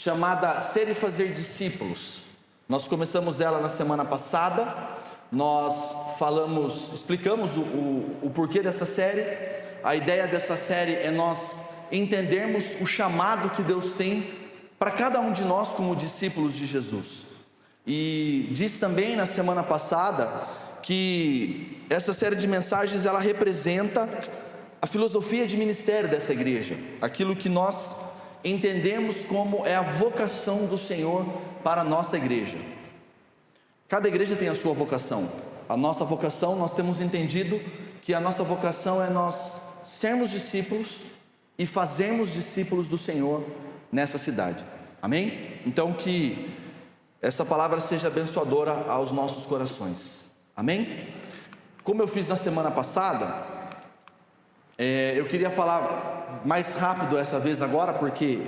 chamada Ser e Fazer Discípulos. Nós começamos ela na semana passada, nós explicamos o porquê dessa série. A ideia dessa série é nós entendermos o chamado que Deus tem para cada um de nós como discípulos de Jesus. E diz também na semana passada que essa série de mensagens ela representa a filosofia de ministério dessa igreja, aquilo que nós entendemos como é a vocação do Senhor para a nossa igreja. Cada igreja tem a sua vocação. A nossa vocação, nós temos entendido que a nossa vocação é nós sermos discípulos e fazermos discípulos do Senhor nessa cidade. Amém? Então que essa palavra seja abençoadora aos nossos corações. Amém? Como eu fiz na semana passada, eu queria falar mais rápido essa vez agora, porque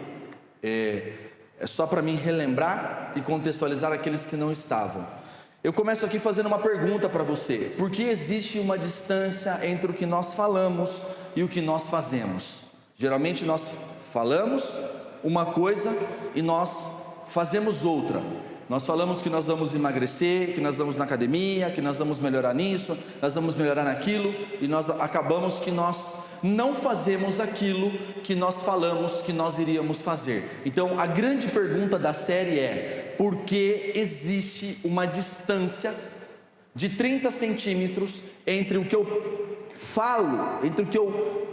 é só para mim relembrar e contextualizar aqueles que não estavam. Eu começo aqui fazendo uma pergunta para você: por que existe uma distância entre o que nós falamos e o que nós fazemos? Geralmente nós falamos uma coisa e nós fazemos outra. Nós falamos que nós vamos emagrecer, que nós vamos na academia, que nós vamos melhorar nisso, nós vamos melhorar naquilo, e nós acabamos que nós não fazemos aquilo que nós falamos que nós iríamos fazer. Então a grande pergunta da série é: por que existe uma distância de 30 centímetros entre o que eu falo, entre o que eu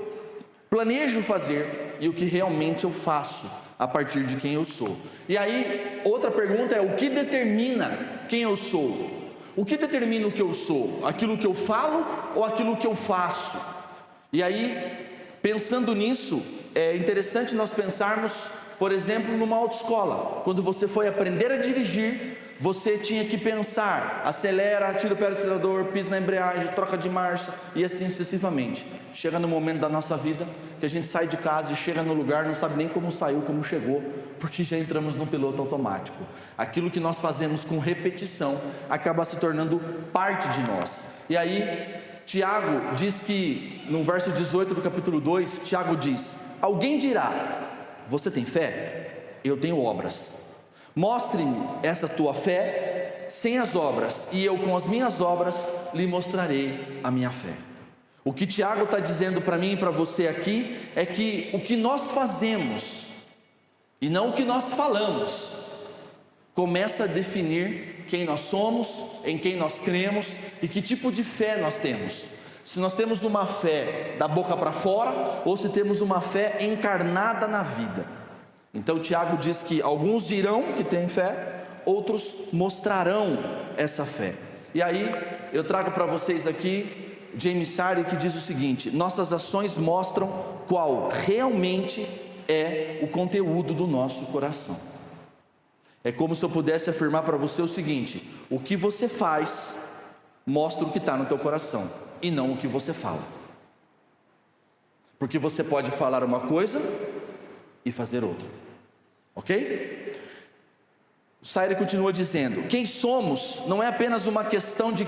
planejo fazer e o que realmente eu faço a partir de quem eu sou? E aí, outra pergunta é: o que determina quem eu sou? O que determina o que eu sou? Aquilo que eu falo ou aquilo que eu faço? E aí, pensando nisso, é interessante nós pensarmos, por exemplo, numa autoescola. Quando você foi aprender a dirigir, você tinha que pensar: acelera, tira o pé do acelerador, pisa na embreagem, troca de marcha, e assim sucessivamente. Chega no momento da nossa vida que a gente sai de casa e chega no lugar, não sabe nem como saiu, como chegou, porque já entramos no piloto automático. Aquilo que nós fazemos com repetição acaba se tornando parte de nós. E aí Tiago diz que, no verso 18 do capítulo 2, Tiago diz: alguém dirá: você tem fé? Eu tenho obras. Mostre-me essa tua fé sem as obras, e eu com as minhas obras lhe mostrarei a minha fé. O que Tiago está dizendo para mim e para você aqui é que o que nós fazemos e não o que nós falamos começa a definir quem nós somos, em quem nós cremos e que tipo de fé nós temos. Se nós temos uma fé da boca para fora ou se temos uma fé encarnada na vida. Então Tiago diz que alguns dirão que têm fé, outros mostrarão essa fé. E aí eu trago para vocês aqui James Sari, que diz o seguinte: nossas ações mostram qual realmente é o conteúdo do nosso coração. É como se eu pudesse afirmar para você o seguinte: o que você faz mostra o que está no teu coração e não o que você fala. Porque você pode falar uma coisa e fazer outra, ok? O Saire continua dizendo: quem somos não é apenas uma questão de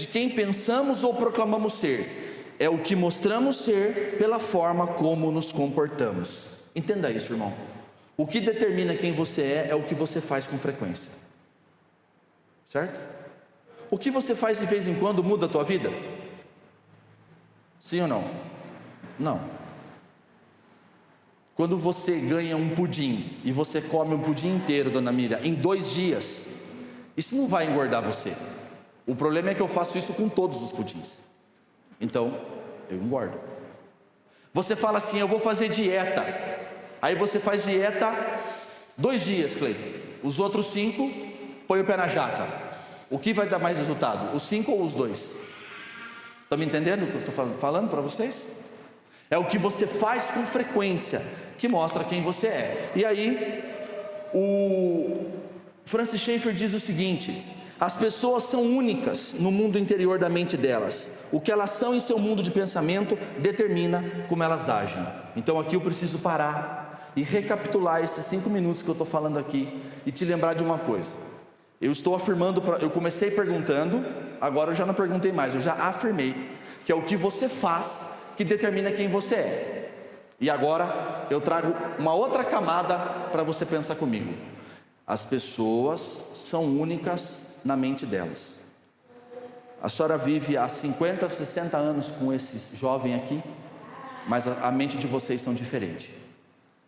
quem pensamos ou proclamamos ser, é o que mostramos ser pela forma como nos comportamos. Entenda isso, irmão. O que determina quem você é o que você faz com frequência, certo? O que você faz de vez em quando muda a tua vida? Sim ou não? Não. Quando você ganha um pudim e você come um pudim inteiro, dona Miriam, em 2 dias, isso não vai engordar você. O problema é que eu faço isso com todos os pudins, então eu engordo. Você fala assim: eu vou fazer dieta. Aí você faz dieta 2 dias, Cleiton. Os outros 5, põe o pé na jaca. O que vai dar mais resultado? Os 5 ou os 2? Estão me entendendo o que eu estou falando para vocês? É o que você faz com frequência que mostra quem você é. E aí o Francis Schaeffer diz o seguinte: as pessoas são únicas no mundo interior da mente delas. O que elas são em seu mundo de pensamento determina como elas agem. Então aqui eu preciso parar e recapitular esses 5 minutos que eu estou falando aqui e te lembrar de uma coisa. Eu estou afirmando, eu comecei perguntando, agora eu já não perguntei mais, eu já afirmei que é o que você faz que determina quem você é. E agora eu trago uma outra camada para você pensar comigo. As pessoas são únicas na mente delas. A senhora vive há 50, 60 anos com esse jovem aqui, mas a mente de vocês são diferentes.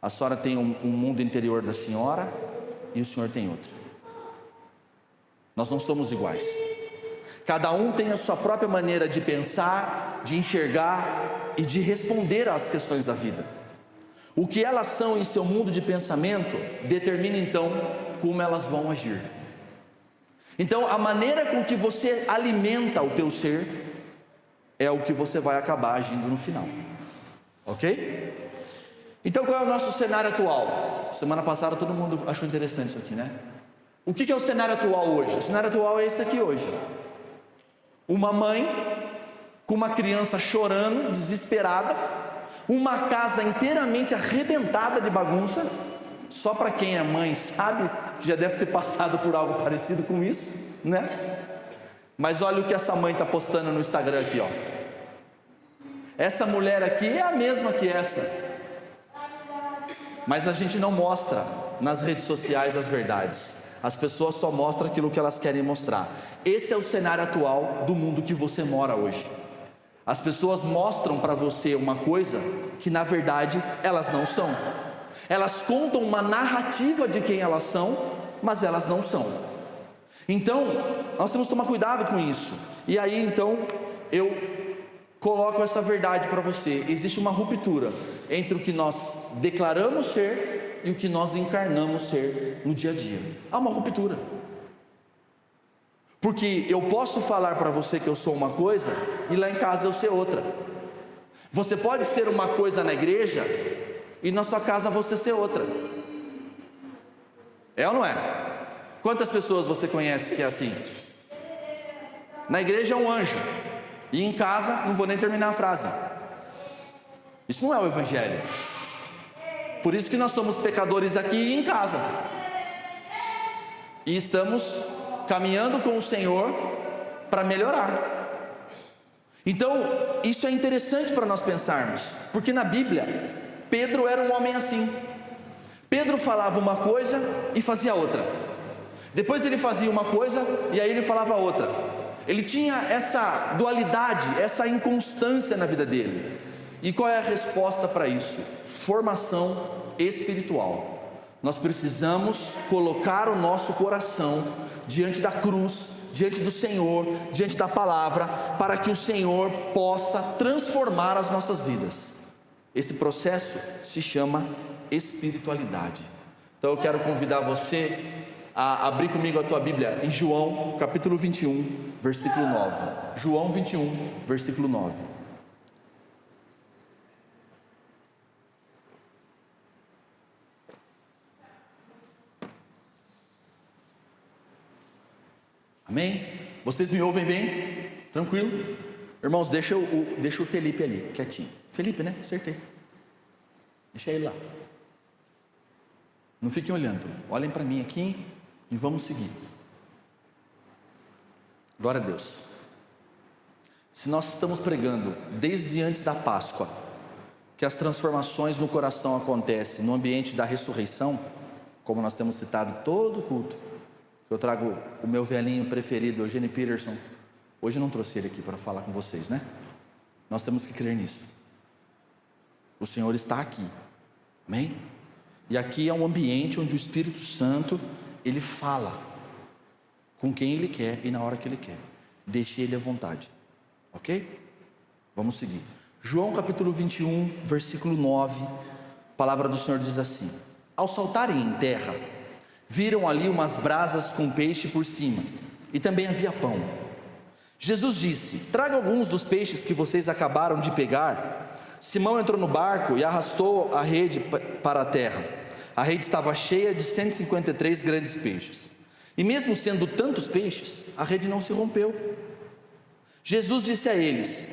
A senhora tem um mundo interior da senhora e o senhor tem outro. Nós não somos iguais. Cada um tem a sua própria maneira de pensar, de enxergar e de responder às questões da vida. O que elas são em seu mundo de pensamento determina então como elas vão agir. Então a maneira com que você alimenta o teu ser é o que você vai acabar agindo no final. Ok? Então qual é o nosso cenário atual? Semana passada todo mundo achou interessante isso aqui, né? O que é o cenário atual hoje? O cenário atual é esse aqui hoje. Uma mãe com uma criança chorando, desesperada, uma casa inteiramente arrebentada de bagunça. Só para quem é mãe sabe que já deve ter passado por algo parecido com isso, né? Mas olha o que essa mãe está postando no Instagram aqui, ó. Essa mulher aqui é a mesma que essa, mas a gente não mostra nas redes sociais as verdades. As pessoas só mostram aquilo que elas querem mostrar. Esse é o cenário atual do mundo que você mora hoje. As pessoas mostram para você uma coisa que na verdade elas não são. Elas contam uma narrativa de quem elas são, mas elas não são. Então, nós temos que tomar cuidado com isso. E aí então, eu coloco essa verdade para você. Existe uma ruptura entre o que nós declaramos ser e o que nós encarnamos ser no dia a dia. Há uma ruptura. Porque eu posso falar para você que eu sou uma coisa e lá em casa eu ser outra. Você pode ser uma coisa na igreja e na sua casa você ser outra. É ou não é? Quantas pessoas você conhece que é assim? Na igreja é um anjo e em casa, não vou nem terminar a frase. Isso não é o evangelho. Por isso que nós somos pecadores aqui e em casa. E estamos caminhando com o Senhor para melhorar. Então, isso é interessante para nós pensarmos, porque na Bíblia, Pedro era um homem assim. Pedro falava uma coisa e fazia outra. Depois ele fazia uma coisa e aí ele falava outra. Ele tinha essa dualidade, essa inconstância na vida dele. E qual é a resposta para isso? Formação espiritual. Nós precisamos colocar o nosso coração diante da cruz, diante do Senhor, diante da palavra, para que o Senhor possa transformar as nossas vidas. Esse processo se chama espiritualidade. Então eu quero convidar você a abrir comigo a tua Bíblia em João, capítulo 21, versículo 9. João 21, versículo 9. Amém? Vocês me ouvem bem? Tranquilo? Irmãos, deixa o Felipe ali, quietinho. Felipe, né? Acertei. Deixa ele lá. Não fiquem olhando. Olhem para mim aqui e vamos seguir. Glória a Deus. Se nós estamos pregando desde antes da Páscoa que as transformações no coração acontecem no ambiente da ressurreição, como nós temos citado todo o culto, eu trago o meu velhinho preferido, Eugene Peterson. Hoje eu não trouxe ele aqui para falar com vocês, né? Nós temos que crer nisso. O Senhor está aqui, amém? E aqui é um ambiente onde o Espírito Santo, Ele fala com quem Ele quer e na hora que Ele quer. Deixe Ele à vontade, ok? Vamos seguir. João capítulo 21, versículo 9, a palavra do Senhor diz assim: ao saltarem em terra, viram ali umas brasas com peixe por cima, e também havia pão. Jesus disse: traga alguns dos peixes que vocês acabaram de pegar. Simão entrou no barco e arrastou a rede para a terra. A rede estava cheia de 153 grandes peixes. E mesmo sendo tantos peixes, a rede não se rompeu. Jesus disse a eles: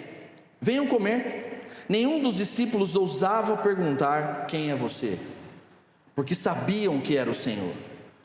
venham comer. Nenhum dos discípulos ousava perguntar: quem é você? Porque sabiam que era o Senhor.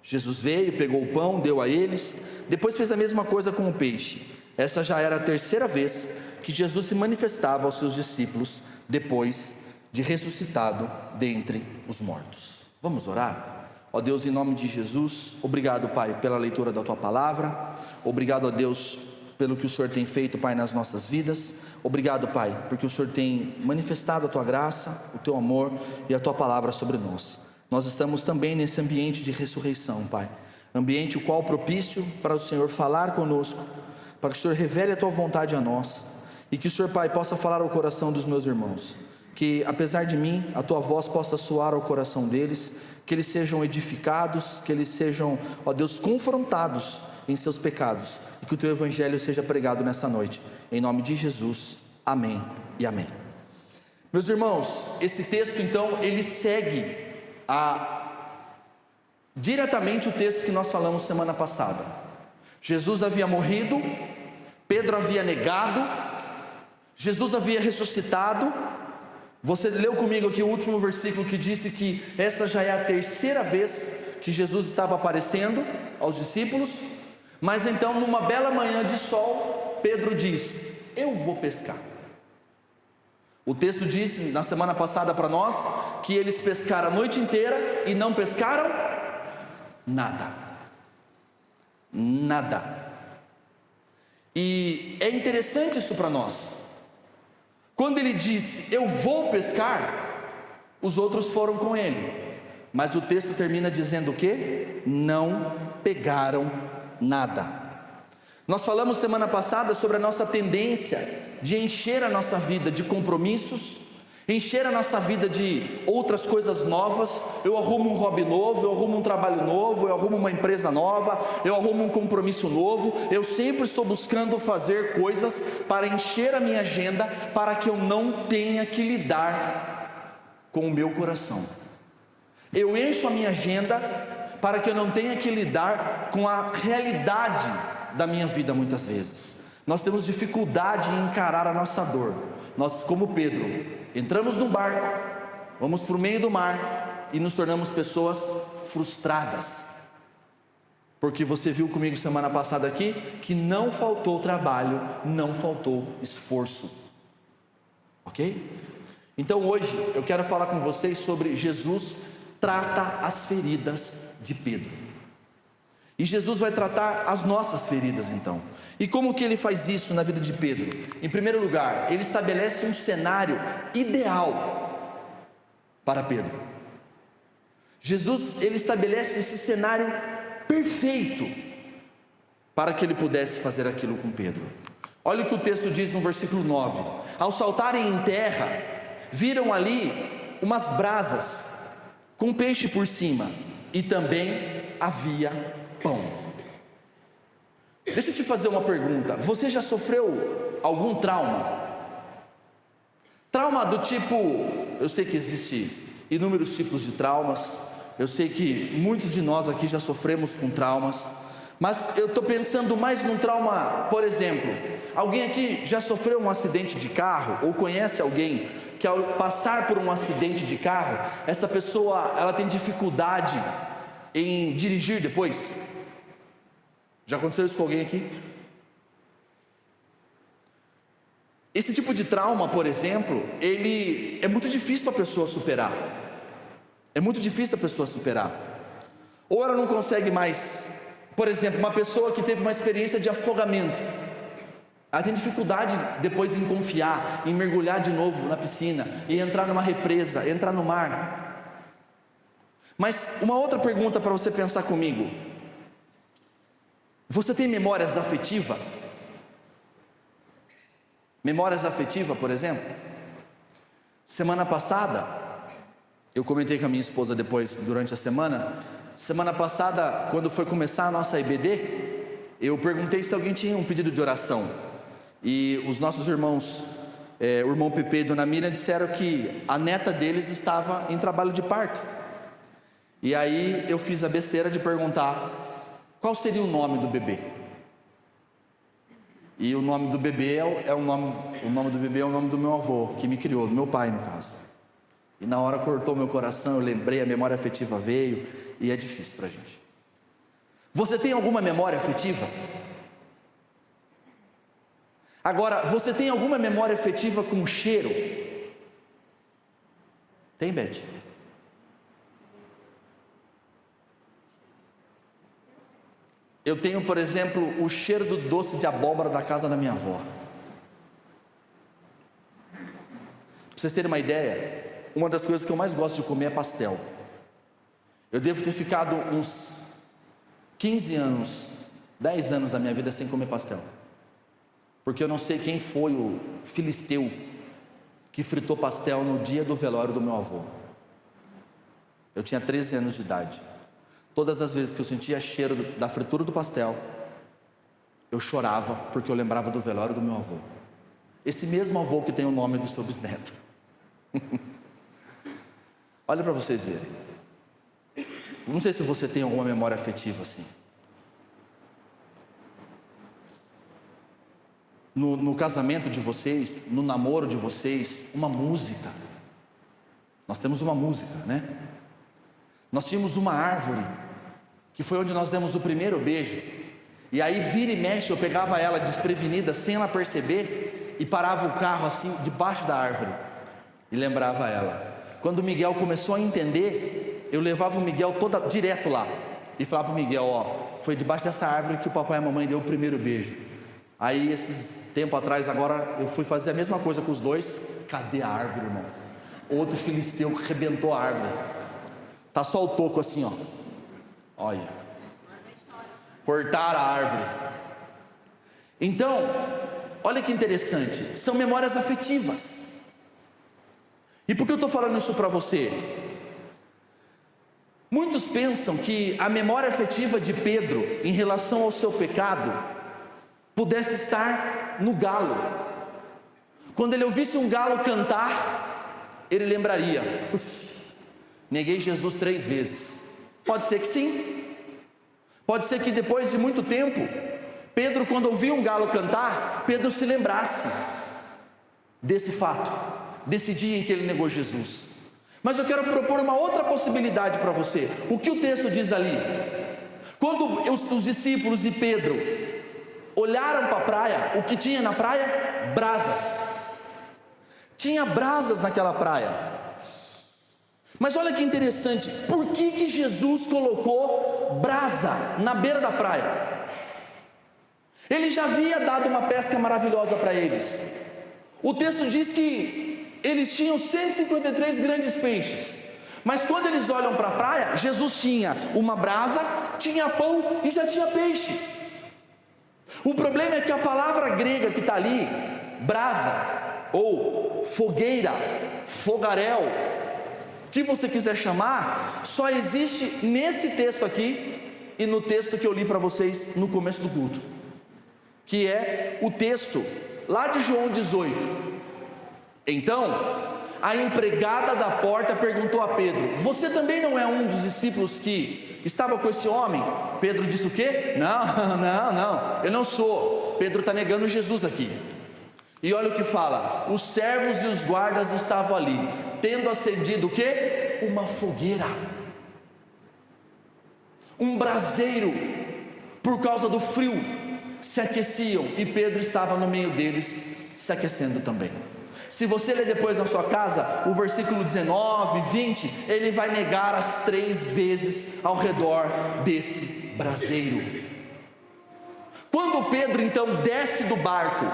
Jesus veio, pegou o pão, deu a eles, depois fez a mesma coisa com o peixe. Essa já era a terceira vez que Jesus se manifestava aos seus discípulos depois de ressuscitado dentre os mortos. Vamos orar? Ó Deus, em nome de Jesus, obrigado, Pai, pela leitura da Tua palavra. Obrigado, ó Deus, pelo que o Senhor tem feito, Pai, nas nossas vidas. Obrigado, Pai, porque o Senhor tem manifestado a Tua graça, o Teu amor e a Tua palavra sobre nós. Nós estamos também nesse ambiente de ressurreição, Pai, ambiente o qual propício para o Senhor falar conosco, para que o Senhor revele a Tua vontade a nós, e que o Senhor, Pai, possa falar ao coração dos meus irmãos, que apesar de mim, a Tua voz possa soar ao coração deles, que eles sejam edificados, que eles sejam, ó Deus, confrontados em seus pecados, e que o Teu Evangelho seja pregado nessa noite, em nome de Jesus, amém e amém. Meus irmãos, esse texto então, ele segue diretamente o texto que nós falamos semana passada. Jesus havia morrido, Pedro havia negado, Jesus havia ressuscitado. Você leu comigo aqui o último versículo que disse que essa já é a terceira vez que Jesus estava aparecendo aos discípulos. Mas então, numa bela manhã de sol, Pedro diz: eu vou pescar. O texto disse na semana passada para nós que eles pescaram a noite inteira e não pescaram nada. Nada. E é interessante isso para nós. Quando ele disse, eu vou pescar, os outros foram com ele. Mas o texto termina dizendo o quê? Não pegaram nada. Nós falamos semana passada sobre a nossa tendência de encher a nossa vida de compromissos, encher a nossa vida de outras coisas novas. Eu arrumo um hobby novo, eu arrumo um trabalho novo, eu arrumo uma empresa nova, eu arrumo um compromisso novo. Eu sempre estou buscando fazer coisas para encher a minha agenda, para que eu não tenha que lidar com o meu coração. Eu encho a minha agenda para que eu não tenha que lidar com a realidade da minha vida muitas vezes. Nós temos dificuldade em encarar a nossa dor. Nós, como Pedro, entramos num barco, vamos para o meio do mar e nos tornamos pessoas frustradas. Porque você viu comigo semana passada aqui que não faltou trabalho, não faltou esforço. Ok? Então hoje eu quero falar com vocês sobre Jesus trata as feridas de Pedro. E Jesus vai tratar as nossas feridas então. E como que ele faz isso na vida de Pedro? Em primeiro lugar, ele estabelece um cenário ideal para Pedro. Jesus, ele estabelece esse cenário perfeito para que ele pudesse fazer aquilo com Pedro. Olha o que o texto diz no versículo 9. Ao saltarem em terra, viram ali umas brasas com peixe por cima, e também havia pão. Deixa eu te fazer uma pergunta. Você já sofreu algum trauma? Trauma do tipo, eu sei que existe inúmeros tipos de traumas, eu sei que muitos de nós aqui já sofremos com traumas, mas eu estou pensando mais num trauma, por exemplo, alguém aqui já sofreu um acidente de carro, ou conhece alguém que ao passar por um acidente de carro, essa pessoa, ela tem dificuldade em dirigir depois? Já aconteceu isso com alguém aqui? Esse tipo de trauma, por exemplo, ele é muito difícil para a pessoa superar. É muito difícil a pessoa superar. Ou ela não consegue mais. Por exemplo, uma pessoa que teve uma experiência de afogamento, ela tem dificuldade depois em confiar, em mergulhar de novo na piscina, e entrar numa represa, entrar no mar. Mas uma outra pergunta para você pensar comigo: você tem memórias afetivas? Memórias afetivas, por exemplo? Semana passada, eu comentei com a minha esposa depois, durante a semana. Semana passada, quando foi começar a nossa IBD, eu perguntei se alguém tinha um pedido de oração. E os nossos irmãos, o irmão Pepe e Dona Miriam, disseram que a neta deles estava em trabalho de parto. E aí eu fiz a besteira de perguntar qual seria o nome do bebê. E o nome do bebê o nome do bebê é o nome do meu avô, que me criou, do meu pai no caso. E na hora cortou meu coração, eu lembrei, a memória afetiva veio, e é difícil pra gente. Você tem alguma memória afetiva? Agora, você tem alguma memória afetiva com o cheiro? Tem, Beth? Eu tenho, por exemplo, o cheiro do doce de abóbora da casa da minha avó. Para vocês terem uma ideia, uma das coisas que eu mais gosto de comer é pastel. Eu devo ter ficado uns 15 anos, 10 anos da minha vida sem comer pastel. Porque eu não sei quem foi o filisteu que fritou pastel no dia do velório do meu avô. Eu tinha 13 anos de idade. Todas as vezes que eu sentia cheiro da fritura do pastel, eu chorava porque eu lembrava do velório do meu avô. Esse mesmo avô que tem o nome do seu bisneto. Olha para vocês verem. Não sei se você tem alguma memória afetiva assim. No casamento de vocês, no namoro de vocês, uma música. Nós temos uma música, né? Nós tínhamos uma árvore, que foi onde nós demos o primeiro beijo. E aí vira e mexe, eu pegava ela desprevenida, sem ela perceber, e parava o carro assim, debaixo da árvore, e lembrava ela. Quando o Miguel começou a entender, eu levava o Miguel direto lá, e falava para o Miguel, ó, foi debaixo dessa árvore que o papai e a mamãe deu o primeiro beijo. Aí esses tempo atrás, agora eu fui fazer a mesma coisa com os dois. Cadê a árvore, irmão? Outro filisteu que arrebentou a árvore. Tá só o toco assim, ó. Olha. Cortaram a árvore. Então, olha que interessante. São memórias afetivas. E por que eu estou falando isso para você? Muitos pensam que a memória afetiva de Pedro em relação ao seu pecado pudesse estar no galo. Quando ele ouvisse um galo cantar, ele lembraria: neguei Jesus 3 vezes. Pode ser que sim. Pode ser que depois de muito tempo, Pedro, quando ouvia um galo cantar, Pedro se lembrasse desse fato, desse dia em que ele negou Jesus. Mas eu quero propor uma outra possibilidade para você. O que o texto diz ali? Quando os discípulos e Pedro olharam para a praia, o que tinha na praia? Brasas. Tinha brasas naquela praia. Mas olha que interessante, por que Jesus colocou brasa na beira da praia? Ele já havia dado uma pesca maravilhosa para eles. O texto diz que eles tinham 153 grandes peixes. Mas quando eles olham para a praia, Jesus tinha uma brasa, tinha pão e já tinha peixe. O problema é que a palavra grega que está ali, brasa, ou fogueira, fogaréu, o que você quiser chamar, só existe nesse texto aqui e no texto que eu li para vocês no começo do culto, que é o texto lá de João 18. Então, a empregada da porta perguntou a Pedro: você também não é um dos discípulos que estava com esse homem? Pedro disse o quê? Não, eu não sou. Pedro está negando Jesus aqui. E olha o que fala: os servos e os guardas estavam ali, tendo acendido o quê? Uma fogueira, um braseiro, por causa do frio, se aqueciam, e Pedro estava no meio deles, se aquecendo também. Se você ler depois na sua casa, o versículo 19, 20, ele vai negar as 3 vezes ao redor desse braseiro. Quando Pedro então desce do barco,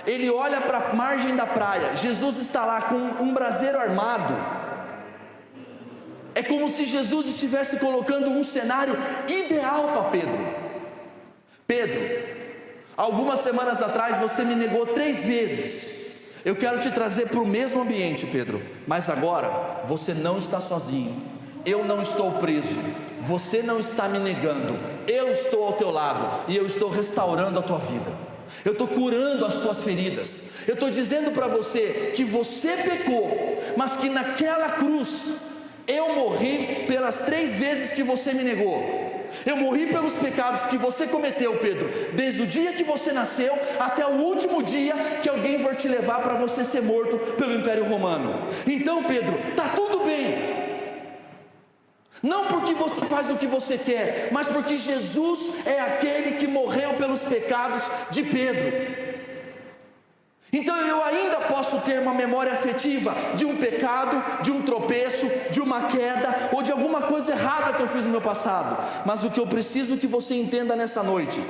ele olha para a margem da praia, Jesus está lá com um braseiro armado. É como se Jesus estivesse colocando um cenário ideal para Pedro. Pedro, algumas semanas atrás você me negou 3 vezes. Eu quero te trazer para o mesmo ambiente, Pedro, mas agora você não está sozinho. Eu não estou preso, você não está me negando. Eu estou ao teu lado e eu estou restaurando a tua vida. Eu estou curando as tuas feridas. Eu estou dizendo para você que você pecou, mas que naquela cruz eu morri pelas 3 vezes que você me negou. Eu morri pelos pecados que você cometeu, Pedro, desde o dia que você nasceu até o último dia que alguém for te levar para você ser morto pelo Império Romano. Então, Pedro, está tudo bem. Não porque você faz o que você quer, mas porque Jesus é aquele que morreu pelos pecados de Pedro. Então eu ainda posso ter uma memória afetiva de um pecado, de um tropeço, de uma queda ou de alguma coisa errada que eu fiz no meu passado. Mas o que eu preciso que você entenda nessa noite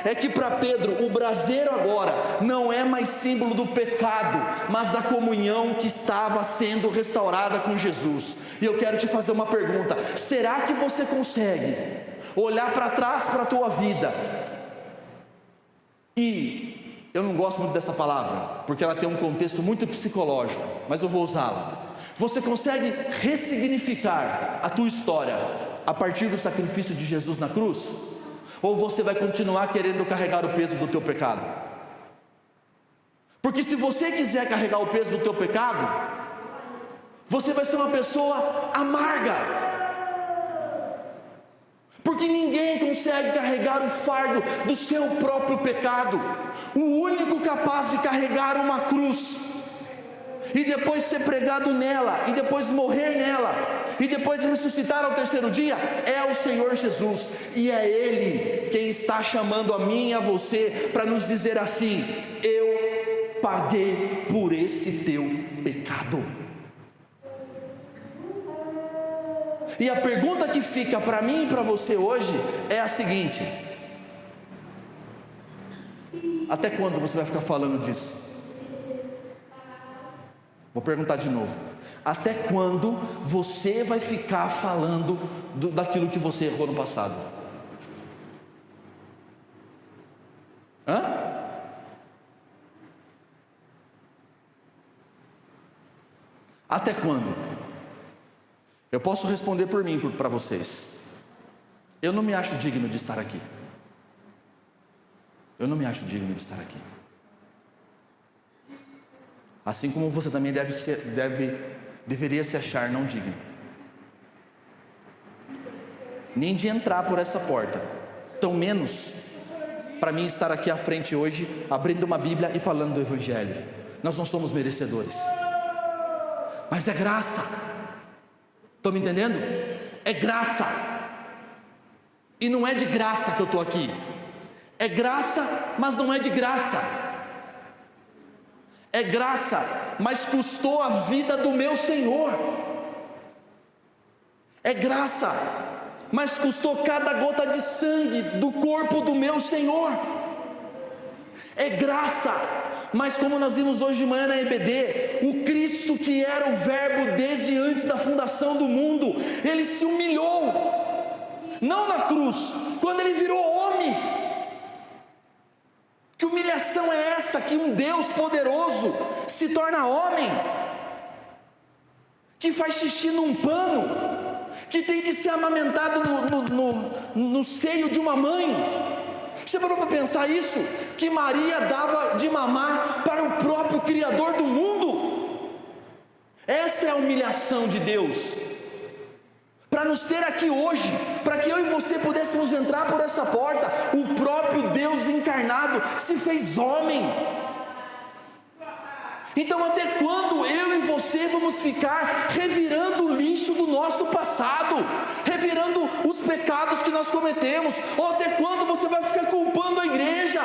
é que para Pedro o braseiro agora não é mais símbolo do pecado, mas da comunhão que estava sendo restaurada com Jesus. E eu quero te fazer uma pergunta: será que você consegue olhar para trás para a tua vida e... eu não gosto muito dessa palavra, porque ela tem um contexto muito psicológico, mas eu vou usá-la. Você consegue ressignificar a tua história a partir do sacrifício de Jesus na cruz? Ou você vai continuar querendo carregar o peso do teu pecado? Porque se você quiser carregar o peso do teu pecado, você vai ser uma pessoa amarga, porque ninguém consegue carregar o fardo do seu próprio pecado. O único capaz de carregar uma cruz e depois ser pregado nela, e depois morrer nela, e depois ressuscitar ao terceiro dia, é o Senhor Jesus. E é Ele quem está chamando a mim e a você para nos dizer assim: eu paguei por esse teu pecado. E a pergunta que fica para mim e para você hoje é a seguinte: até quando você vai ficar falando disso? Vou perguntar de novo: até quando você vai ficar falando daquilo que você errou no passado? Até quando? Eu posso responder por mim, para vocês. Eu não me acho digno de estar aqui. Eu não me acho digno de estar aqui. Assim como você também deveria se achar não digno, nem de entrar por essa porta, tão menos para mim estar aqui à frente hoje, abrindo uma Bíblia e falando do Evangelho. Nós não somos merecedores, mas é graça. Estão me entendendo? É graça. E não é de graça que eu estou aqui. É graça, mas não é de graça. É graça, mas custou a vida do meu Senhor. É graça, mas custou cada gota de sangue do corpo do meu Senhor. É graça, mas como nós vimos hoje de manhã na EBD, o Cristo que era o Verbo desde antes da fundação do mundo, Ele se humilhou, não na cruz, quando Ele virou homem. Que humilhação é essa, que um Deus poderoso se torna homem, que faz xixi num pano, que tem que ser amamentado no seio de uma mãe? Você parou para pensar isso? Que Maria dava de mamar para o próprio Criador do mundo? Essa é a humilhação de Deus, para nos ter aqui hoje, para que eu e você pudéssemos entrar por essa porta. O próprio Deus encarnado se fez homem. Então até quando eu e você vamos ficar revirando o lixo do nosso passado, revirando os pecados que nós cometemos? Ou até quando você vai ficar culpando a igreja?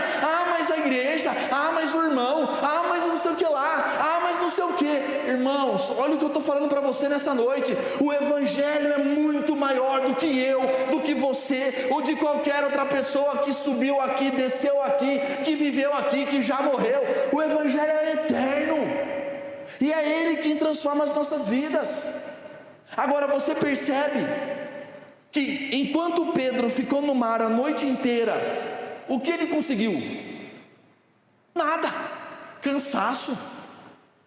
Mas a igreja, mas o irmão, mas não sei o que lá, mas não sei o que. Irmãos, olha o que eu estou falando para você nessa noite. O Evangelho é muito maior do que eu, do que você, ou de qualquer outra pessoa que subiu aqui, desceu aqui, que viveu aqui, que já morreu. O Evangelho é eterno, e é Ele quem transforma as nossas vidas. Agora você percebe que enquanto Pedro ficou no mar a noite inteira, o que ele conseguiu? Nada. Cansaço,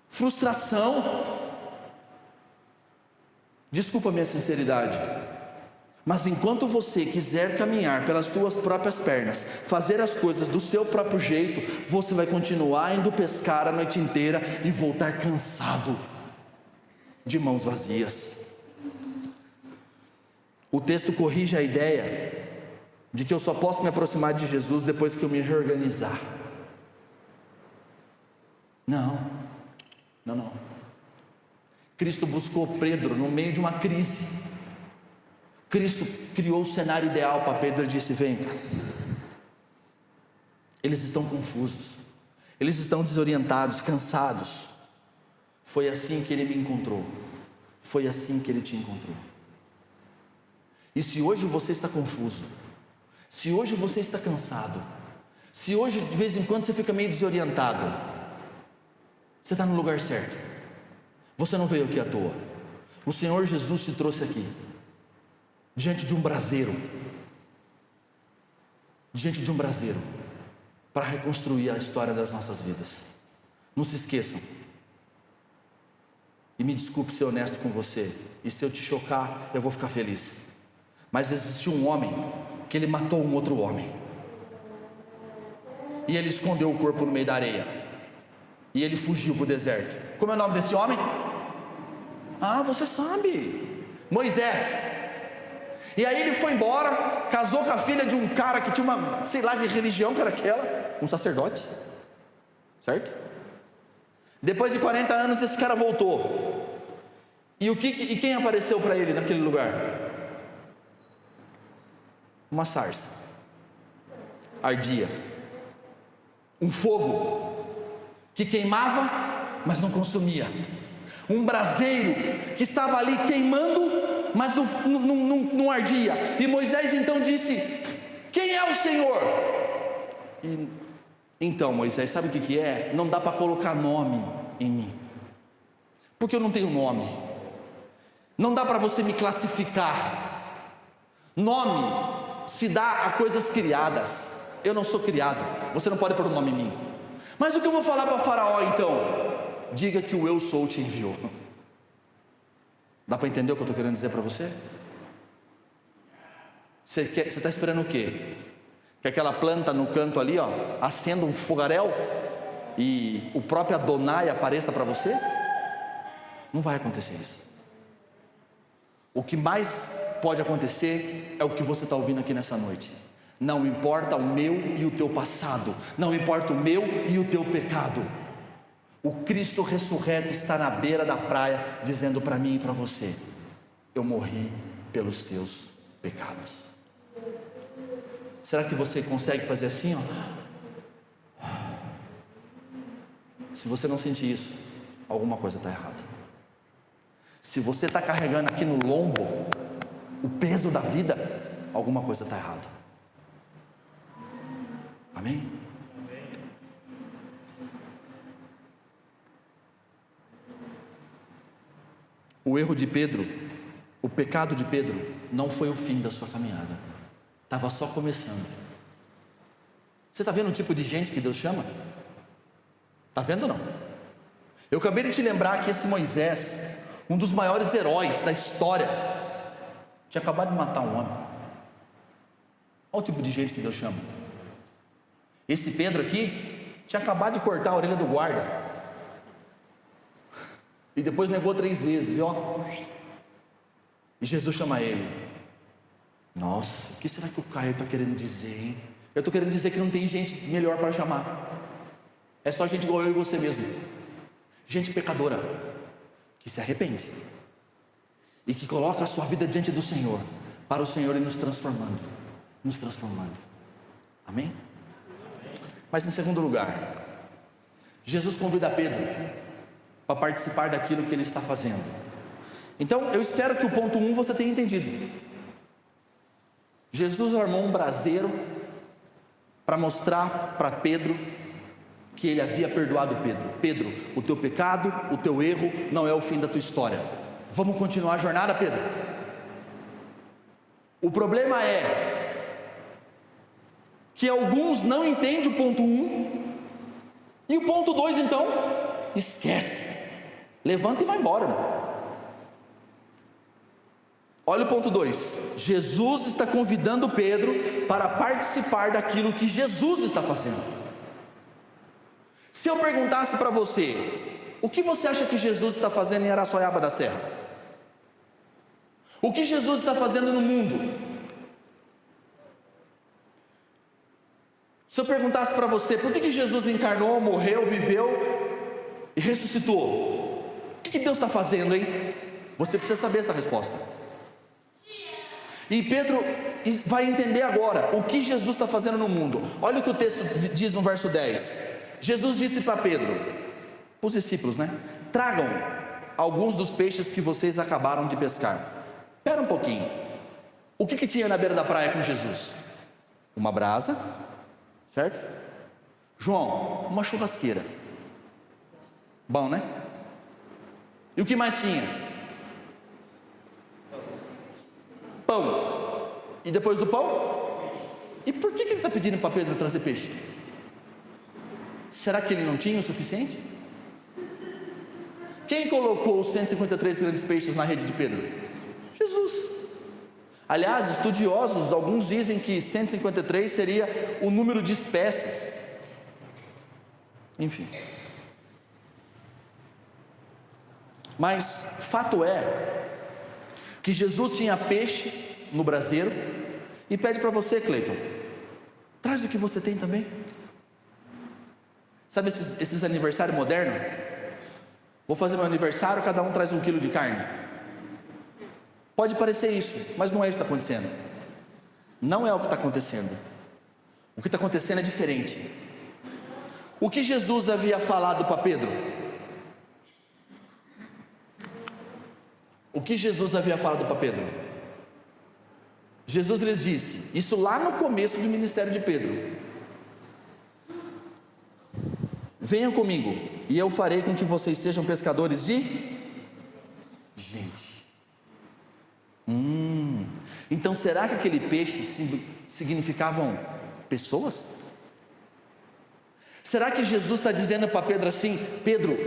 frustração. Desculpa a minha sinceridade, mas enquanto você quiser caminhar pelas tuas próprias pernas, fazer as coisas do seu próprio jeito, você vai continuar indo pescar a noite inteira e voltar cansado, de mãos vazias. O texto corrige a ideia de que eu só posso me aproximar de Jesus depois que eu me reorganizar. Não. Cristo buscou Pedro no meio de uma crise. Cristo criou o cenário ideal para Pedro e disse: vem cá. Eles estão confusos, eles estão desorientados, cansados. Foi assim que ele me encontrou, foi assim que ele te encontrou. E se hoje você está confuso, se hoje você está cansado, se hoje de vez em quando você fica meio desorientado, você está no lugar certo. Você não veio aqui à toa. O Senhor Jesus te trouxe aqui, diante de um braseiro, para reconstruir a história das nossas vidas. Não se esqueçam. E me desculpe ser honesto com você, e se eu te chocar, eu vou ficar feliz. Mas existiu um homem que ele matou um outro homem, e ele escondeu o corpo no meio da areia, e ele fugiu para o deserto. Como é o nome desse homem? Ah, você sabe, Moisés. E aí ele foi embora, casou com a filha de um cara que tinha uma, sei lá que religião que era aquela, um sacerdote, certo? Depois de 40 anos esse cara voltou. E quem apareceu para ele naquele lugar? Uma sarça, ardia, um fogo que queimava, mas não consumia, um braseiro que estava ali queimando, mas não ardia. E Moisés então disse: quem é o Senhor? Então Moisés, sabe o que é? Não dá para colocar nome em mim, porque eu não tenho nome. Não dá para você me classificar. Nome se dá a coisas criadas. Eu não sou criado, você não pode pôr um nome em mim. Mas o que eu vou falar para Faraó então? Diga que o eu sou te enviou. Dá para entender o que eu estou querendo dizer para você? Você está esperando o quê? Que aquela planta no canto ali, ó, acenda um fogaréu e o próprio Adonai apareça para você? Não vai acontecer isso. O que mais pode acontecer é o que você está ouvindo aqui nessa noite. Não importa o meu e o teu passado, não importa o meu e o teu pecado, o Cristo ressurreto está na beira da praia, dizendo para mim e para você: eu morri pelos teus pecados. Será que você consegue fazer assim, ó? Se você não sentir isso, alguma coisa está errada. Se você está carregando aqui no lombo o peso da vida, alguma coisa está errada. Amém? O erro de Pedro, o pecado de Pedro, não foi o fim da sua caminhada, estava só começando. Você está vendo o tipo de gente que Deus chama? Está vendo ou não? Eu acabei de te lembrar que esse Moisés, um dos maiores heróis da história, tinha acabado de matar um homem. Olha o tipo de gente que Deus chama. Esse Pedro aqui tinha acabado de cortar a orelha do guarda, e depois negou 3 vezes, e Jesus chama ele. Nossa, o que será que o Caio está querendo dizer, hein? Eu estou querendo dizer que não tem gente melhor para chamar. É só gente igual eu e você mesmo. Gente pecadora, que se arrepende e que coloca a sua vida diante do Senhor, para o Senhor ir nos transformando. Amém? Mas em segundo lugar, Jesus convida Pedro para participar daquilo que ele está fazendo. Então eu espero que o ponto 1 você tenha entendido. Jesus armou um braseiro para mostrar para Pedro que ele havia perdoado Pedro. Pedro, o teu pecado, o teu erro não é o fim da tua história. Vamos continuar a jornada, Pedro? O problema é que alguns não entendem o ponto 1, e o ponto 2 então, esquece, levanta e vai embora, irmão. Olha o ponto 2, Jesus está convidando Pedro para participar daquilo que Jesus está fazendo. Se eu perguntasse para você, o que você acha que Jesus está fazendo em Araçoiaba da Serra? O que Jesus está fazendo no mundo? Se eu perguntasse para você, por que Jesus encarnou, morreu, viveu e ressuscitou? O que Deus está fazendo, hein? Você precisa saber essa resposta. E Pedro vai entender agora o que Jesus está fazendo no mundo. Olha o que o texto diz no verso 10: Jesus disse para Pedro, para os discípulos, né? Tragam alguns dos peixes que vocês acabaram de pescar. Espera um pouquinho. O que tinha na beira da praia com Jesus? Uma brasa, certo? João, uma churrasqueira. Bom, né? E o que mais tinha? Pão. E depois do pão? E por que ele está pedindo para Pedro trazer peixe? Será que ele não tinha o suficiente? Quem colocou os 153 grandes peixes na rede de Pedro? Jesus. Aliás, estudiosos, alguns dizem que 153 seria o número de espécies. Enfim. Mas fato é que Jesus tinha peixe no braseiro e pede para você, Cleiton, traz o que você tem também. Sabe esses aniversários modernos? Vou fazer meu aniversário, cada um traz 1 quilo de carne. Pode parecer isso, mas não é isso que está acontecendo. Não é o que está acontecendo. O que está acontecendo é diferente. O que Jesus havia falado para Pedro? O que Jesus havia falado para Pedro? Jesus lhes disse, isso lá no começo do ministério de Pedro: venham comigo e eu farei com que vocês sejam pescadores de gente. Então será que aquele peixe significavam pessoas? Será que Jesus está dizendo para Pedro assim: Pedro,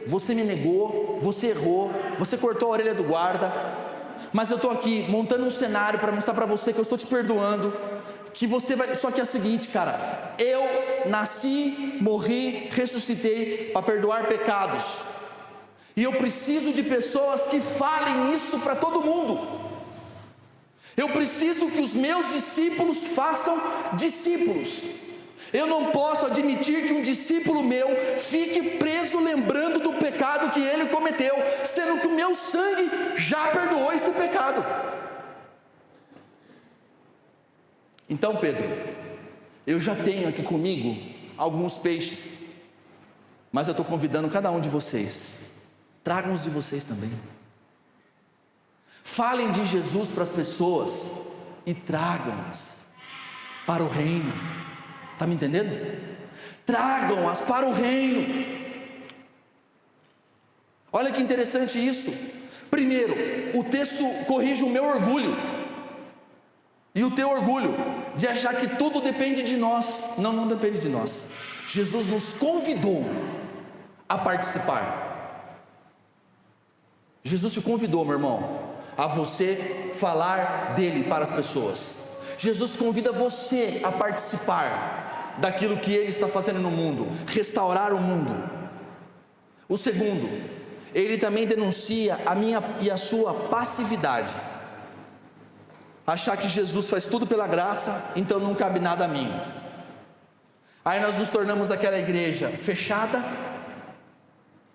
você me negou, você errou, você cortou a orelha do guarda, mas eu estou aqui montando um cenário para mostrar para você que eu estou te perdoando, que você vai... Só que é o seguinte, cara, eu nasci, morri, ressuscitei para perdoar pecados, e eu preciso de pessoas que falem isso para todo mundo. Eu preciso que os meus discípulos façam discípulos. Eu não posso admitir que um discípulo meu fique preso lembrando do pecado que ele cometeu, sendo que o meu sangue já perdoou esse pecado. Então, Pedro, eu já tenho aqui comigo alguns peixes, mas eu estou convidando cada um de vocês, tragam os de vocês também. Falem de Jesus para as pessoas e tragam-as para o reino. Está me entendendo? Tragam-as para o reino. Olha que interessante isso. Primeiro, o texto corrige o meu orgulho e o teu orgulho de achar que tudo depende de nós. Não, não depende de nós. Jesus nos convidou a participar. Jesus te convidou, meu irmão, a você falar dele para as pessoas. Jesus convida você a participar daquilo que ele está fazendo no mundo, restaurar o mundo. O segundo, ele também denuncia a minha e a sua passividade. Achar que Jesus faz tudo pela graça, então não cabe nada a mim. Aí nós nos tornamos aquela igreja fechada,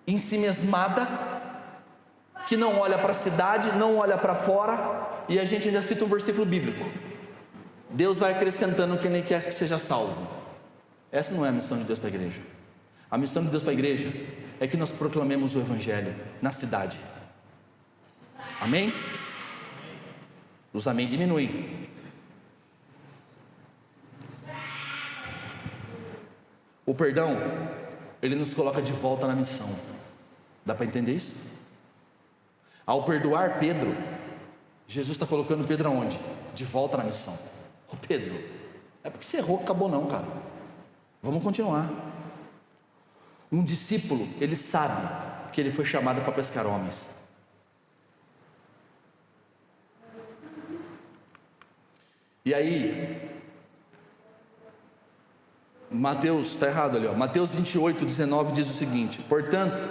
ensimesmada, que não olha para a cidade, não olha para fora, e a gente ainda cita um versículo bíblico: Deus vai acrescentando quem Ele quer que seja salvo. Essa não é a missão de Deus para a igreja. A missão de Deus para a igreja é que nós proclamemos o Evangelho na cidade. Amém? Os amém diminuem. O perdão, ele nos coloca de volta na missão. Dá para entender isso? Ao perdoar Pedro, Jesus está colocando Pedro aonde? De volta na missão. Ô Pedro, é porque você errou que acabou não, cara. Vamos continuar. Um discípulo, ele sabe que ele foi chamado para pescar homens. E aí, Mateus, está errado ali, ó. Mateus 28, 19 diz o seguinte: portanto,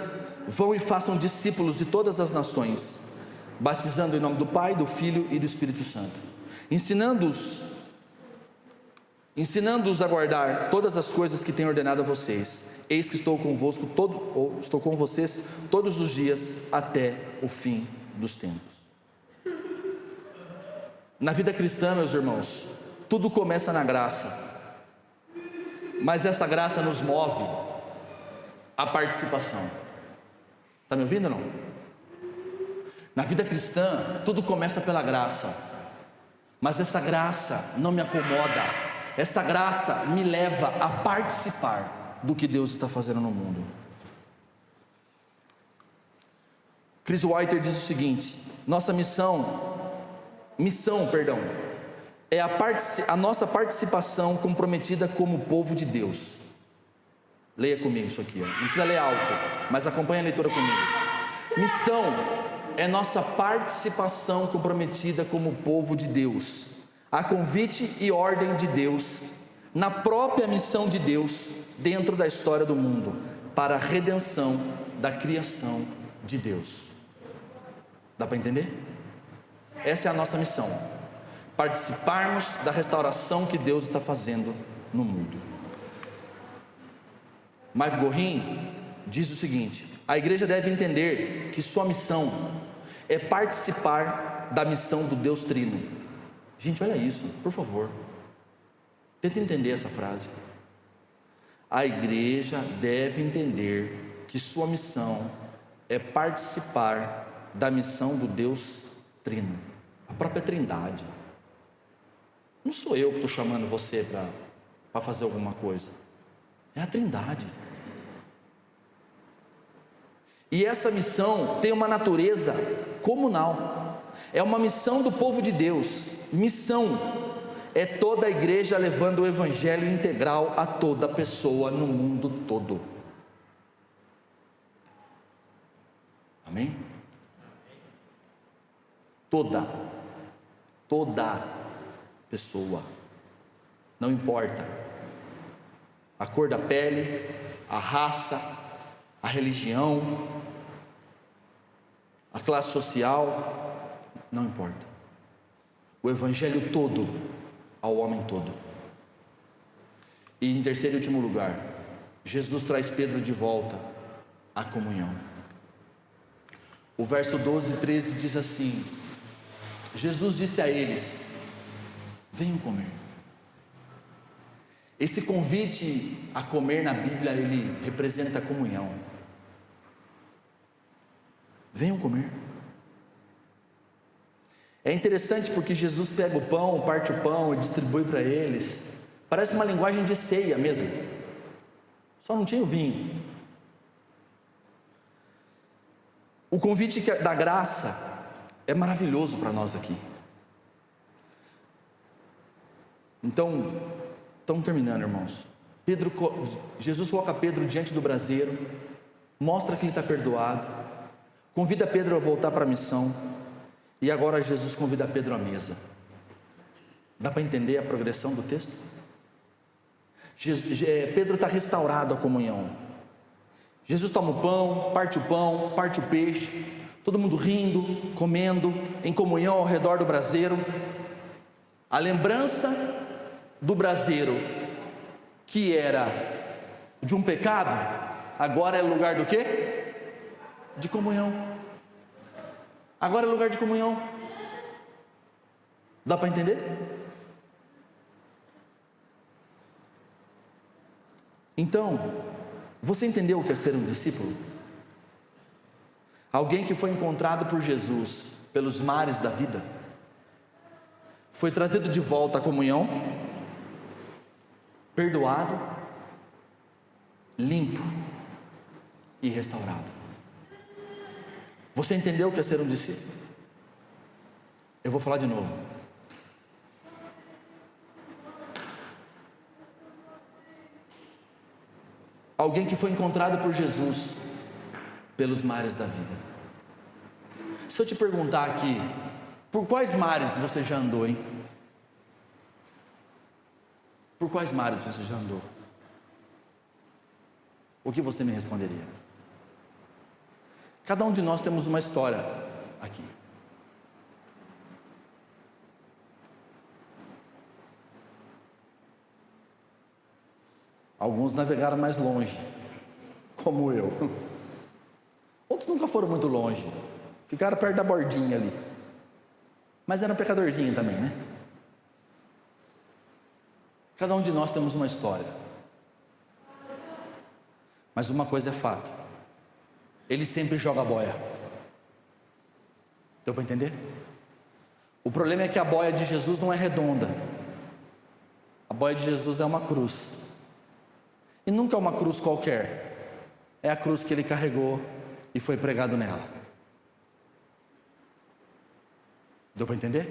vão e façam discípulos de todas as nações, batizando em nome do Pai, do Filho e do Espírito Santo, ensinando-os a guardar todas as coisas que tenho ordenado a vocês. Eis que estou com vocês todos os dias até o fim dos tempos. Na vida cristã, meus irmãos, tudo começa na graça, mas essa graça nos move a participação. Está me ouvindo ou não? Na vida cristã, tudo começa pela graça, mas essa graça não me acomoda, essa graça me leva a participar do que Deus está fazendo no mundo. Chris Whiter diz o seguinte: nossa missão, é a nossa participação comprometida como povo de Deus. Leia comigo isso aqui, ó. Não precisa ler alto, mas acompanhe a leitura comigo. Missão é nossa participação comprometida como povo de Deus, a convite e ordem de Deus, na própria missão de Deus dentro da história do mundo, para a redenção da criação de Deus. Dá para entender? Essa é a nossa missão: participarmos da restauração que Deus está fazendo no mundo. Mike Gorin diz o seguinte: a igreja deve entender que sua missão é participar da missão do Deus Trino. Gente, olha isso, por favor, tenta entender essa frase. A igreja deve entender que sua missão é participar da missão do Deus Trino, a própria Trindade. Não sou eu que estou chamando você para fazer alguma coisa, é a Trindade. E essa missão tem uma natureza comunal, é uma missão do povo de Deus. Missão é toda a igreja levando o evangelho integral a toda pessoa no mundo todo. Amém? Toda pessoa, não importa a cor da pele, a raça, a religião, a classe social, não importa. O evangelho todo ao homem todo. E em terceiro e último lugar, Jesus traz Pedro de volta à comunhão. O verso 12 e 13 diz assim: Jesus disse a eles: venham comer. Esse convite a comer na Bíblia, ele representa a comunhão. Venham comer. É interessante porque Jesus pega o pão, parte o pão e distribui para eles. Parece uma linguagem de ceia mesmo. Só não tinha o vinho. O convite da graça é maravilhoso para nós aqui. Então, estamos terminando, irmãos. Jesus coloca Pedro diante do braseiro, mostra que ele está perdoado, convida Pedro a voltar para a missão, e agora Jesus convida Pedro à mesa. Dá para entender a progressão do texto? Pedro está restaurado à comunhão. Jesus toma o pão, parte o peixe, todo mundo rindo, comendo, em comunhão ao redor do braseiro. A lembrança do braseiro, que era de um pecado, agora é lugar do quê? De comunhão. Agora é lugar de comunhão. Dá para entender? Então, você entendeu o que é ser um discípulo? Alguém que foi encontrado por Jesus pelos mares da vida, foi trazido de volta à comunhão, perdoado, limpo e restaurado. Você entendeu o que é ser um discípulo? Eu vou falar de novo. Alguém que foi encontrado por Jesus pelos mares da vida. Se eu te perguntar aqui, por quais mares você já andou, hein? Por quais mares você já andou? O que você me responderia? Cada um de nós temos uma história aqui. Alguns navegaram mais longe, como eu. Outros nunca foram muito longe, ficaram perto da bordinha ali. Mas era um pecadorzinho também, né? Cada um de nós temos uma história. Mas uma coisa é fato: ele sempre joga a boia. Deu para entender? O problema é que a boia de Jesus não é redonda. A boia de Jesus é uma cruz. E nunca é uma cruz qualquer. É a cruz que ele carregou e foi pregado nela. Deu para entender?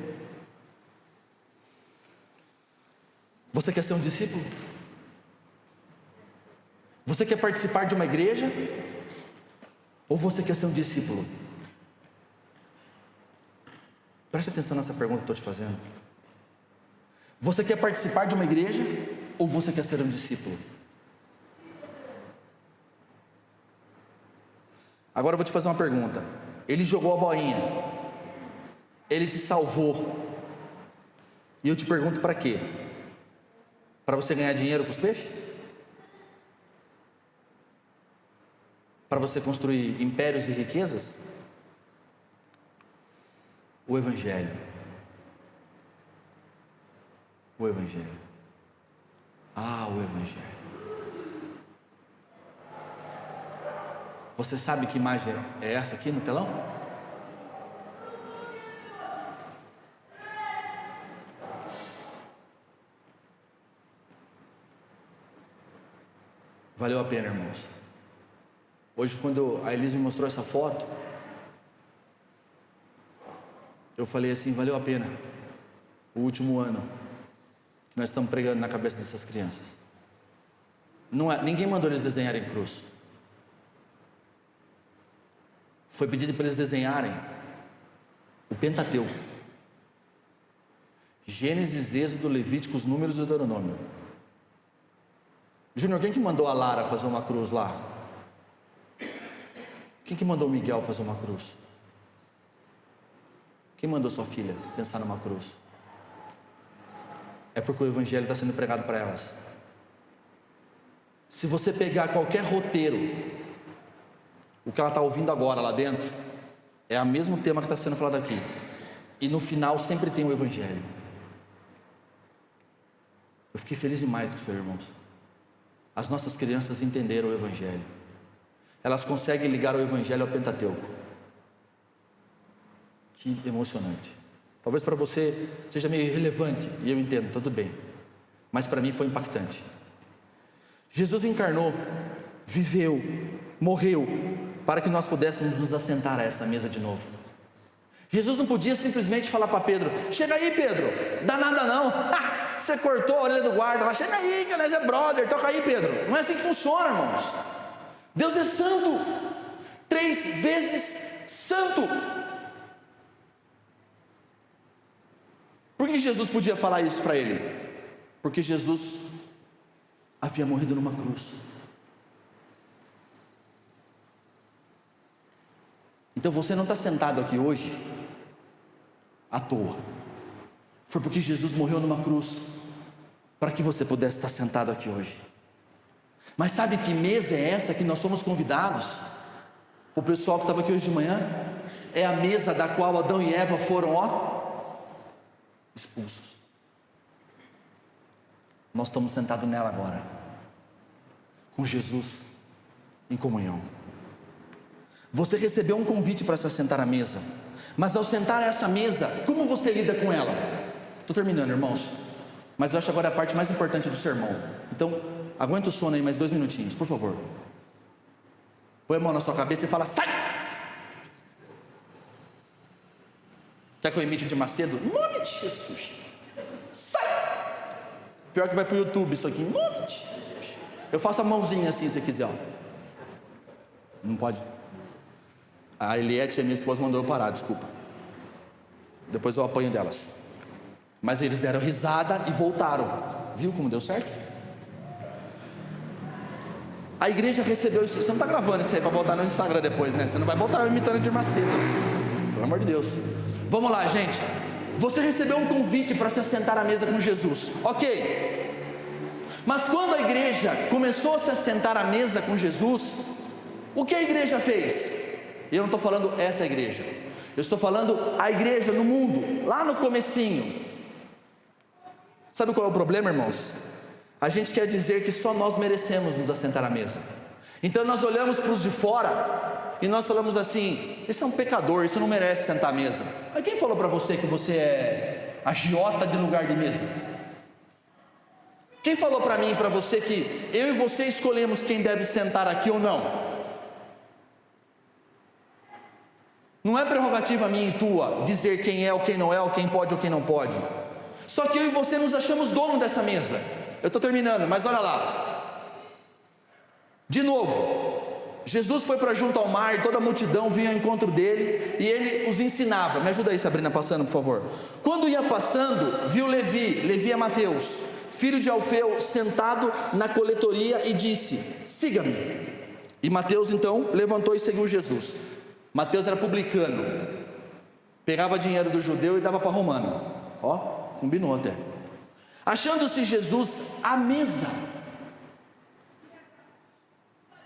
Você quer ser um discípulo? Você quer participar de uma igreja? Ou você quer ser um discípulo? Preste atenção nessa pergunta que eu estou te fazendo. Você quer participar de uma igreja? Ou você quer ser um discípulo? Agora eu vou te fazer uma pergunta. Ele jogou a boinha, ele te salvou, e eu te pergunto: para quê? Para você ganhar dinheiro com os peixes? Para você construir impérios e riquezas? O Evangelho. O Evangelho. O Evangelho. Você sabe que imagem é essa aqui no telão? Valeu a pena, irmãos. Hoje, quando a Elise me mostrou essa foto, eu falei assim: valeu a pena o último ano que nós estamos pregando na cabeça dessas crianças. Ninguém mandou eles desenharem cruz. Foi pedido para eles desenharem o Pentateuco: Gênesis, Êxodo, Levíticos, Números e Deuteronômio. Júnior, quem que mandou a Lara fazer uma cruz lá? Quem que mandou o Miguel fazer uma cruz? Quem mandou sua filha pensar numa cruz? É porque o Evangelho está sendo pregado para elas. Se você pegar qualquer roteiro, o que ela está ouvindo agora lá dentro é o mesmo tema que está sendo falado aqui, e no final sempre tem o Evangelho. Eu fiquei feliz demais com isso, irmãos. As nossas crianças entenderam o Evangelho. Elas conseguem ligar o Evangelho ao Pentateuco. Que emocionante. Talvez para você seja meio irrelevante, e eu entendo, tudo bem, mas para mim foi impactante. Jesus encarnou, viveu, morreu, para que nós pudéssemos nos assentar a essa mesa de novo. Jesus não podia simplesmente falar para Pedro: chega aí, Pedro, dá nada não, você cortou a orelha do guarda, mas chega aí, que nós é brother, toca aí, Pedro. Não é assim que funciona, irmãos. Deus é santo, 3 vezes santo. Por que Jesus podia falar isso para ele? Porque Jesus havia morrido numa cruz. Então você não está sentado aqui hoje à toa. Foi porque Jesus morreu numa cruz para que você pudesse estar sentado aqui hoje. Mas sabe que mesa é essa que nós somos convidados? O pessoal que estava aqui hoje de manhã é a mesa da qual Adão e Eva foram expulsos. Nós estamos sentados nela agora, com Jesus em comunhão. Você recebeu um convite para se assentar à mesa, mas ao sentar a essa mesa, como você lida com ela? Estou terminando, irmãos, mas eu acho agora a parte mais importante do sermão. Então, aguenta o sono aí mais 2 minutinhos, por favor. Põe a mão na sua cabeça e fala: sai! Quer que eu imite de Macedo? Em nome de Jesus, sai! Pior que vai para o YouTube isso aqui, em nome de Jesus. Eu faço a mãozinha assim, se você quiser, ó. Não pode? A Eliette, a minha esposa, mandou eu parar, desculpa. Depois eu apanho delas. Mas eles deram risada e voltaram. Viu como deu certo? A igreja recebeu isso. Você não está gravando isso aí para botar no Instagram depois, né? Você não vai botar eu imitando de Macedo, pelo amor de Deus. Vamos lá, gente. Você recebeu um convite para se assentar à mesa com Jesus, ok? Mas quando a igreja começou a se assentar à mesa com Jesus, o que a igreja fez? Eu não estou falando essa igreja, eu estou falando a igreja no mundo, lá no comecinho. Sabe qual é o problema, irmãos? A gente quer dizer que só nós merecemos nos assentar à mesa. Então nós olhamos para os de fora e nós falamos assim: esse é um pecador, isso não merece sentar à mesa. Mas quem falou para você que você é agiota de lugar de mesa? Quem falou para mim e para você que eu e você escolhemos quem deve sentar aqui ou não? Não é prerrogativa minha e tua dizer quem é ou quem não é, ou quem pode ou quem não pode. Só que eu e você nos achamos dono dessa mesa. Eu estou terminando, mas olha lá. De novo, Jesus foi para junto ao mar e toda a multidão vinha ao encontro dele e ele os ensinava. Me ajuda aí, Sabrina, passando, por favor. Quando ia passando, viu Levi é Mateus, filho de Alfeu, sentado na coletoria e disse: siga-me. E Mateus então levantou e seguiu Jesus. Mateus era publicano, pegava dinheiro do judeu e dava para romano. Ó, combinou até. Achando-se Jesus à mesa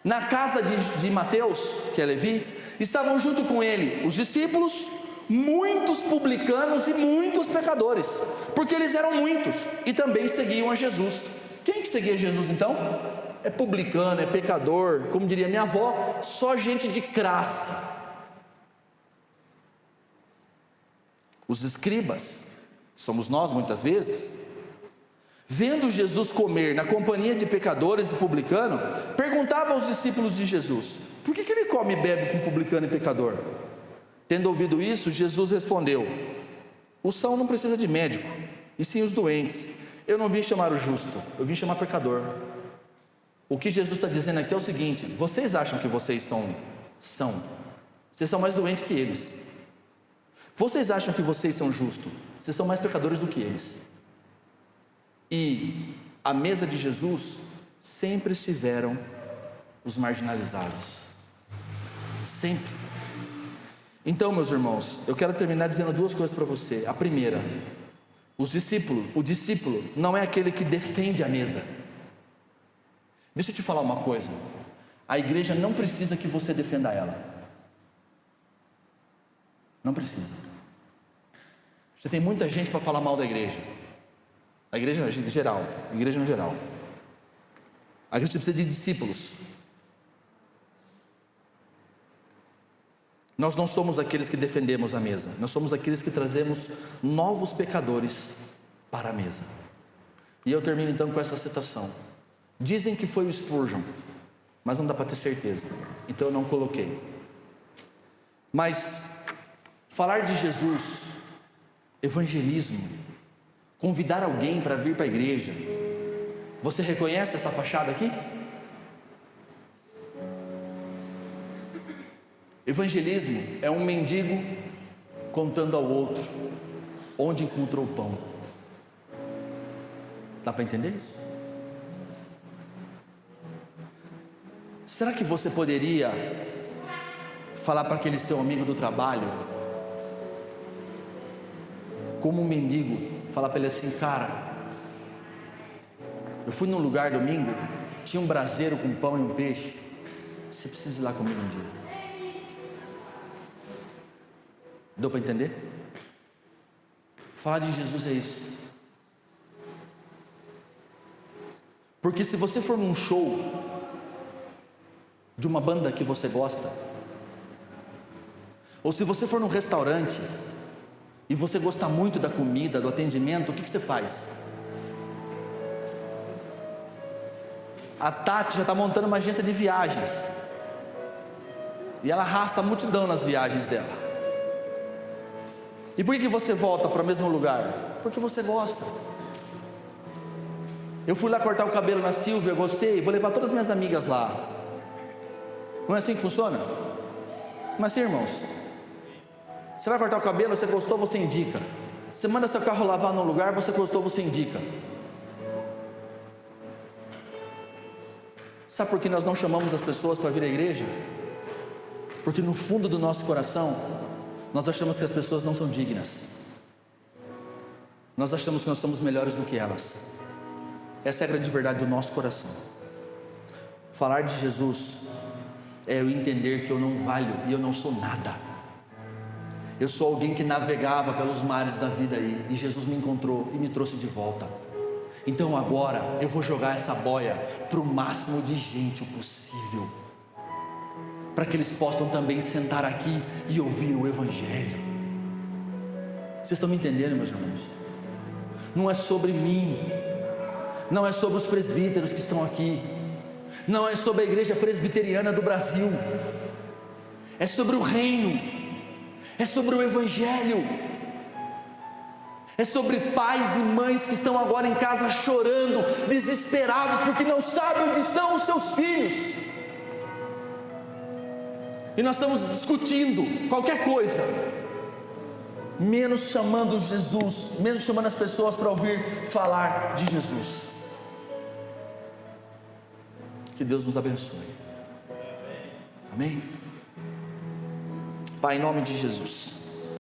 na casa de Mateus, que é Levi, estavam junto com ele os discípulos, muitos publicanos e muitos pecadores, porque eles eram muitos e também seguiam a Jesus. Quem que seguia Jesus então? É publicano, é pecador, como diria minha avó, só gente de classe. Os escribas, somos nós muitas vezes, vendo Jesus comer na companhia de pecadores e publicanos, perguntava aos discípulos de Jesus: por que ele come e bebe com publicano e pecador? Tendo ouvido isso, Jesus respondeu: o são não precisa de médico, e sim os doentes. Eu não vim chamar o justo, eu vim chamar pecador. O que Jesus está dizendo aqui é o seguinte: vocês acham que vocês são, vocês são mais doentes que eles. Vocês acham que vocês são justos, vocês são mais pecadores do que eles. E à mesa de Jesus sempre estiveram os marginalizados, sempre. Então, meus irmãos, eu quero terminar dizendo duas coisas para você. A primeira: o discípulo não é aquele que defende a mesa. Deixa eu te falar uma coisa: a igreja não precisa que você defenda ela, não precisa. Já tem muita gente para falar mal da igreja. A igreja no geral. A igreja precisa de discípulos. Nós não somos aqueles que defendemos a mesa. Nós somos aqueles que trazemos novos pecadores para a mesa. E eu termino então com essa citação. Dizem que foi o Spurgeon, mas não dá para ter certeza, então eu não coloquei. Mas falar de Jesus, evangelismo, convidar alguém para vir para a igreja, você reconhece essa fachada aqui? Evangelismo é um mendigo contando ao outro onde encontrou o pão. Dá para entender isso? Será que você poderia falar para aquele seu amigo do trabalho, como um mendigo, falar para ele assim: cara, eu fui num lugar domingo, tinha um braseiro com pão e um peixe, você precisa ir lá comigo um dia? Deu para entender? Falar de Jesus é isso. Porque se você for num show de uma banda que você gosta, ou se você for num restaurante e você gosta muito da comida, do atendimento, o que você faz? A Tati já está montando uma agência de viagens e ela arrasta a multidão nas viagens dela. E por que você volta para o mesmo lugar? Porque você gosta. Eu fui lá cortar o cabelo na Silvia, gostei, vou levar todas as minhas amigas lá. Não é assim que funciona? Não é assim, irmãos? Você vai cortar o cabelo, você gostou, você indica. Você manda seu carro lavar num lugar, você gostou, você indica. Sabe por que nós não chamamos as pessoas para vir à igreja? Porque no fundo do nosso coração, nós achamos que as pessoas não são dignas. Nós achamos que nós somos melhores do que elas. Essa é a grande verdade do nosso coração. Falar de Jesus é eu entender que eu não valho e eu não sou nada. Eu sou alguém que navegava pelos mares da vida aí, e Jesus me encontrou e me trouxe de volta. Então agora eu vou jogar essa boia para o máximo de gente possível. para que eles possam também sentar aqui e ouvir o Evangelho. Vocês estão me entendendo, meus irmãos? Não é sobre mim, não é sobre os presbíteros que estão aqui, não é sobre a igreja presbiteriana do Brasil, é sobre o reino, é sobre o Evangelho, é sobre pais e mães que estão agora em casa chorando, desesperados, porque não sabem onde estão os seus filhos. E nós estamos discutindo qualquer coisa, menos chamando Jesus, menos chamando as pessoas para ouvir falar de Jesus. Que Deus nos abençoe. Amém? Pai, em nome de Jesus,